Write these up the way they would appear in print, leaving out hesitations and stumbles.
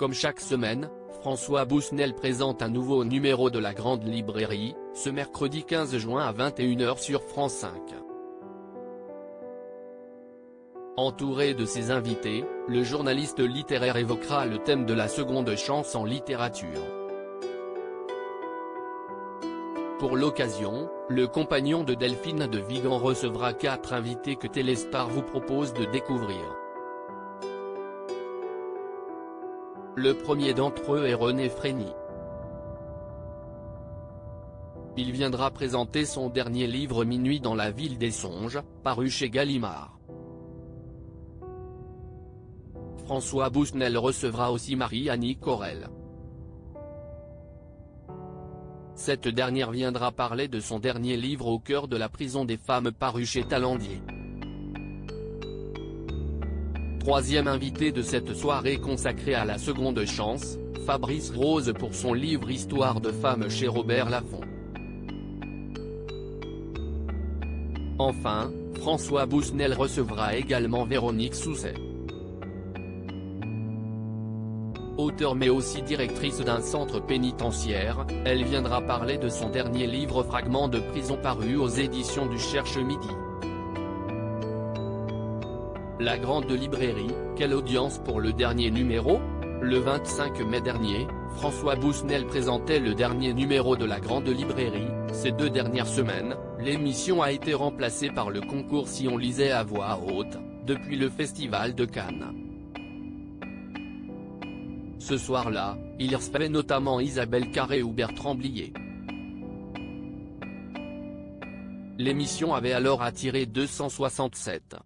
Comme chaque semaine, François Bousnel présente un nouveau numéro de la Grande Librairie, ce mercredi 15 juin à 21h sur France 5. Entouré de ses invités, le journaliste littéraire évoquera le thème de la seconde chance en littérature. Pour l'occasion, le compagnon de Delphine de Vigan recevra 4 invités que Téléstar vous propose de découvrir. Le premier d'entre eux est René Frény. Il viendra présenter son dernier livre Minuit dans la ville des songes, paru chez Gallimard. François Bousnel recevra aussi Marie-Annie Corel. Cette dernière viendra parler de son dernier livre Au cœur de la prison des femmes paru chez Talendier. Troisième invité de cette soirée consacrée à la seconde chance, Fabrice Rose pour son livre Histoire de femmes chez Robert Laffont. Enfin, François Bousnel recevra également Véronique Sousset. Auteure mais aussi directrice d'un centre pénitentiaire, elle viendra parler de son dernier livre Fragments de prison paru aux éditions du Cherche Midi. La Grande Librairie, quelle audience pour le dernier numéro? Le 25 mai dernier, François Bousnel présentait le dernier numéro de la Grande Librairie. Ces 2 dernières semaines, l'émission a été remplacée par le concours Si on lisait à voix haute, depuis le Festival de Cannes. Ce soir-là, il recevait notamment Isabelle Carré ou Bertrand Blier. L'émission avait alors attiré 267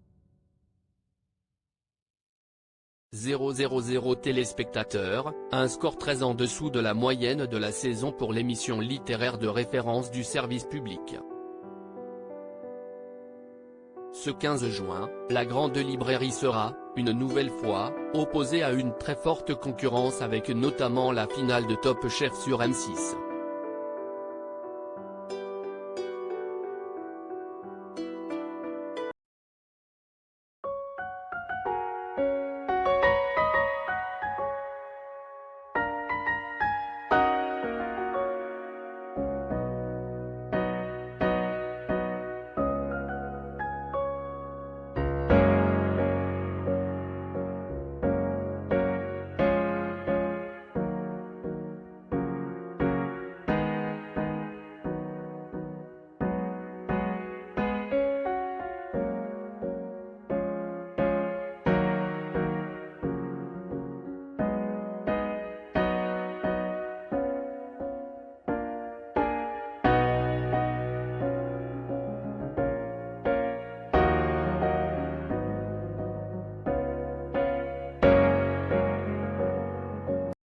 000 téléspectateurs, un score très en dessous de la moyenne de la saison pour l'émission littéraire de référence du service public. Ce 15 juin, la Grande Librairie sera, une nouvelle fois, opposée à une très forte concurrence avec notamment la finale de Top Chef sur M6.